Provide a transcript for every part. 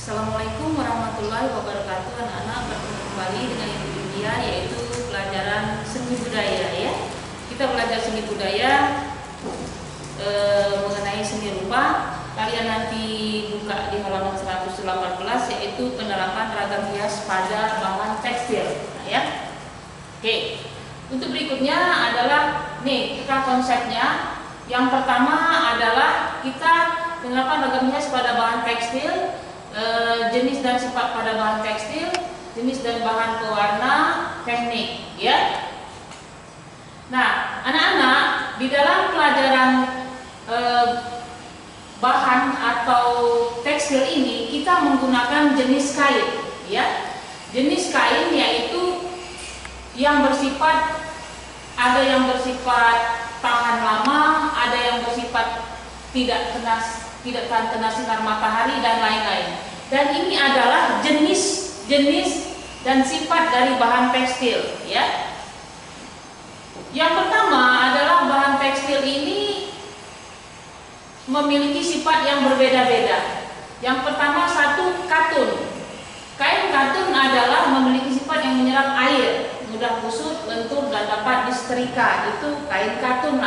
Assalamualaikum warahmatullahi wabarakatuh. Anak-anak, bertemu kembali dengan Ibu India, yaitu pelajaran seni budaya ya. Kita belajar seni budaya mengenai seni rupa. Kalian nanti buka di halaman 118, yaitu penerapan ragam hias pada bahan tekstil. Nah, ya. Oke. Untuk berikutnya adalah kita konsepnya. Yang pertama adalah kita penerapan ragam hias pada bahan tekstil. Jenis dan sifat pada bahan tekstil, jenis dan bahan pewarna, teknik ya. Nah, anak-anak, di dalam pelajaran bahan atau tekstil ini kita menggunakan jenis kain ya. Jenis kain yaitu yang bersifat, ada yang bersifat tahan lama, ada yang bersifat tidak tahan kena sinar matahari dan lain-lain. Dan ini adalah jenis dan sifat dari bahan tekstil ya. Yang pertama adalah bahan tekstil ini memiliki sifat yang berbeda-beda. Yang pertama, satu, katun. Kain katun adalah memiliki sifat yang menyerap air, mudah kusut, lentur dan dapat disetrika. Itu kain katun.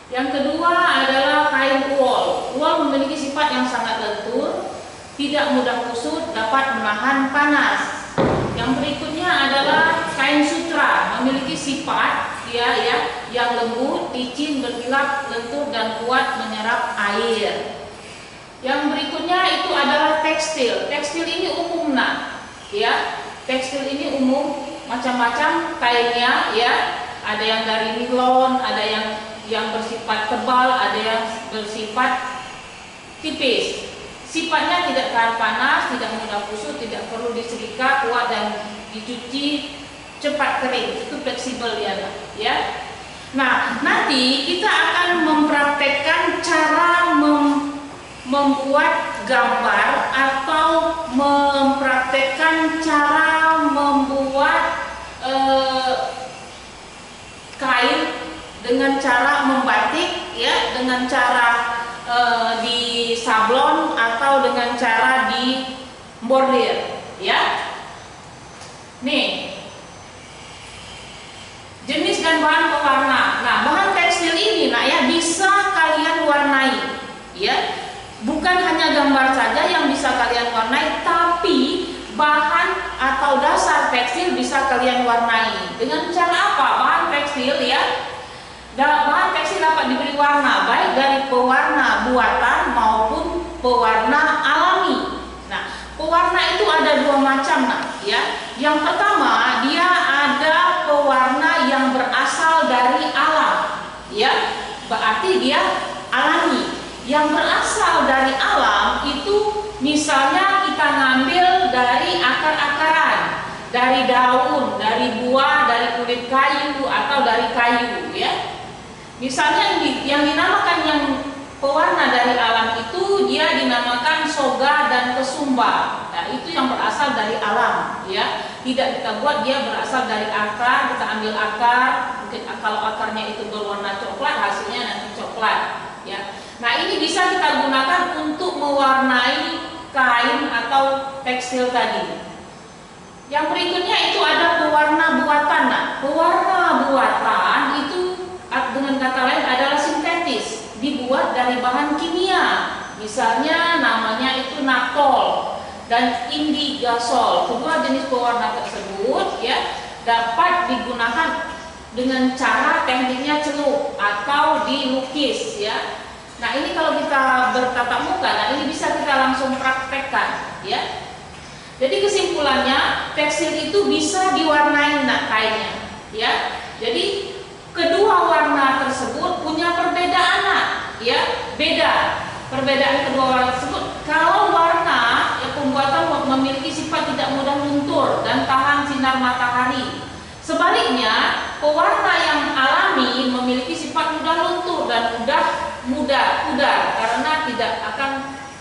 Yang kedua adalah kain wol. Wol memiliki sifat yang sangat lentur, tidak mudah kusut, dapat menahan panas. Yang berikutnya adalah kain sutra, memiliki sifat yang lembut, licin, berkilap, lentur dan kuat menyerap air. Yang berikutnya itu adalah tekstil. Tekstil ini umum ya. Tekstil ini umum, macam-macam kainnya ya. Ada yang dari nilon, ada yang bersifat tebal, ada yang bersifat tipis. Sifatnya tidak tahan panas, tidak mudah kusut, tidak perlu disetrika, kuat dan dicuci, cepat kering. Itu fleksibel ya. Nah, nanti kita akan mempraktekkan cara membuat gambar atau mempraktekkan cara membuat kain dengan cara membatik ya, dengan cara di sablon atau dengan cara di bordir ya. Nih, jenis dan bahan pewarna. Nah, bahan tekstil ini ya bisa kalian warnai ya. Bukan hanya gambar saja yang bisa kalian warnai, tapi bahan atau dasar tekstil bisa kalian warnai. Dengan cara apa? Bahan tekstil ya. Bahan tekstil dapat diberi warna baik dari pewarna buatan maupun pewarna alami. Nah, pewarna itu ada dua macam ya. Yang pertama, dia ada pewarna yang berasal dari alam ya. Berarti dia alami. Yang berasal dari alam itu misalnya kita ngambil dari akar-akaran, dari daun, dari buah, dari kulit kayu atau dari kayu ya. Misalnya yang dinamakan yang pewarna dari alam itu dia dinamakan soga dan kesumba. Nah, itu yang berasal dari alam ya. Tidak kita buat, dia berasal dari akar, kita ambil akar, mungkin kalau akarnya itu berwarna coklat, hasilnya nanti coklat ya. Nah, ini bisa kita gunakan untuk mewarnai kain atau tekstil tadi. Yang berikutnya itu ada pewarna buatan. Nah, pewarna buatan itu dengan kata lain adalah sintetis, dibuat dari bahan kimia. Misalnya namanya itu naftol dan indigasol. Kedua jenis pewarna tersebut ya dapat digunakan dengan cara tekniknya celup atau dilukis ya. Nah, ini kalau kita bertatap muka, ini bisa kita langsung praktekkan ya. Jadi kesimpulannya, tekstil itu bisa diwarnai kainnya ya. Jadi kedua warna tersebut punya perbedaan ya, beda. Perbedaan kedua warna tersebut, kalau warna pembuatan memiliki sifat tidak mudah luntur dan tahan sinar matahari. Sebaliknya, pewarna yang alami memiliki sifat mudah luntur dan mudah pudar karena tidak akan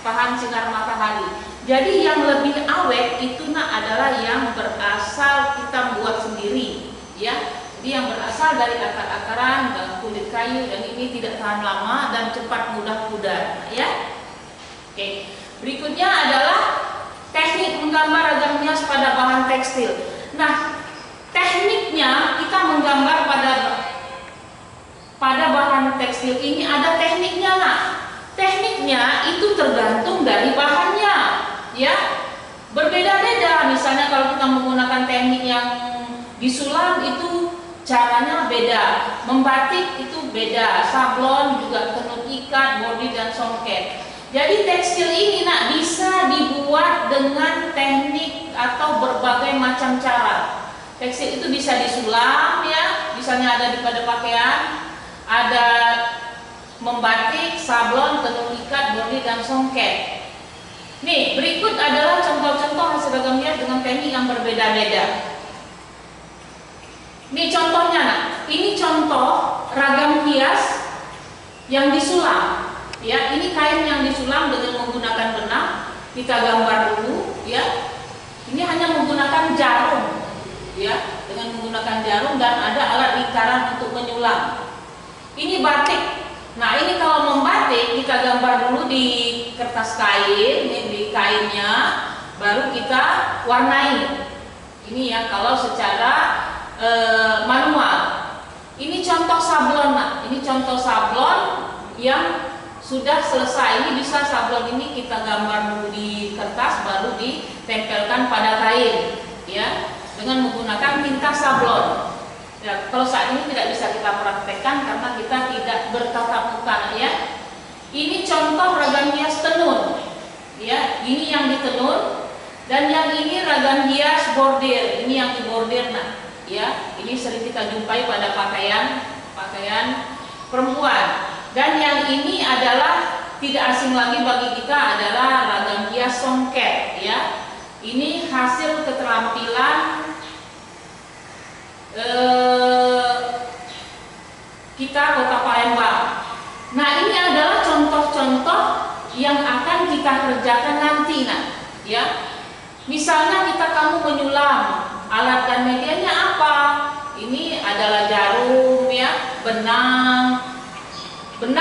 tahan sinar matahari. Jadi yang lebih awet itu adalah yang berasal kita buat sendiri ya. Jadi yang berasal dari akar-akaran dan kulit kayu, dan ini tidak tahan lama dan cepat mudah pudar ya. Oke. Berikutnya adalah menggambar ragam hias pada bahan tekstil. Nah, tekniknya kita menggambar pada bahan tekstil ini ada tekniknya. Nah, tekniknya itu tergantung dari bahannya, ya. Berbeda-beda. Misalnya kalau kita menggunakan teknik yang disulam itu caranya beda, membatik itu beda, sablon juga tenun ikat, bordir dan songket. Jadi tekstil ini nak bisa dibuat dengan teknik atau berbagai macam cara. Tekstil itu bisa disulam, ya, misalnya ada pada pakaian, ada membatik, sablon, tenun ikat, bordir dan songket. Nih, berikut adalah contoh-contoh hasil ragam hias dengan teknik yang berbeda-beda. Ini contohnya, nah. Ini contoh ragam hias yang disulam, ya. Ini kain yang disulam dengan menggunakan benang. Kita gambar dulu, ya. Ini hanya menggunakan jarum, ya, dengan menggunakan jarum dan ada alat lingkaran untuk menyulam. Ini batik. Nah, ini kalau membatik kita gambar dulu di kertas kain, ini di kainnya, baru kita warnai. Ini ya kalau secara manual. Ini contoh sablon, nah. Ini contoh sablon yang sudah selesai. Ini bisa sablon ini kita gambar dulu di kertas, baru ditempelkan pada kain, ya, dengan menggunakan tinta sablon. Ya, kalau saat ini tidak bisa kita praktekkan karena kita tidak bertatap muka, ya. Ini contoh ragam hias tenun, ya. Ini yang ditenun dan yang ini ragam hias bordir. Ini yang dibordir, nah. Ya, ini sering kita jumpai pada pakaian perempuan. Dan yang ini adalah tidak asing lagi bagi kita adalah ragam hias songket, ya. Ini hasil keterampilan kita Kota Palembang. Nah, ini adalah contoh-contoh yang akan kita kerjakan nanti, nah, ya. Misalnya kamu menyulam, alat dan medianya apa? Ini adalah jarum, ya, benang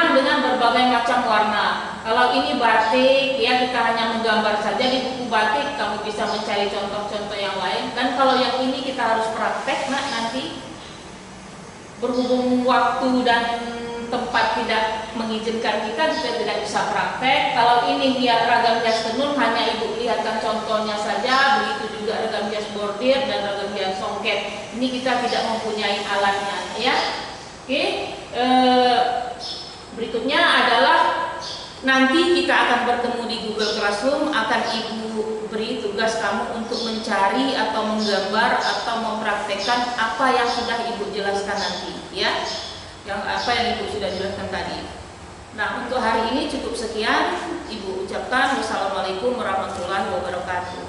dengan berbagai macam warna. Kalau ini batik, ya, kita hanya menggambar saja di buku batik. Kamu bisa mencari contoh-contoh yang lain. Dan kalau yang ini kita harus praktek, nah, nanti berhubung waktu dan tempat tidak mengizinkan kita tidak bisa praktek. Kalau ini dia ragam hias tenun, hanya ibu lihatkan contohnya saja. Begitu juga ragam hias bordir dan ragam hias songket. Ini kita tidak mempunyai alatnya, ya. Oke. Berikutnya adalah nanti kita akan bertemu di Google Classroom. Akan ibu beri tugas kamu untuk mencari atau menggambar atau mempraktekkan apa yang sudah ibu jelaskan nanti, ya. Yang apa yang ibu sudah jelaskan tadi. Nah, untuk hari ini cukup sekian. Ibu ucapkan wassalamualaikum warahmatullahi wabarakatuh.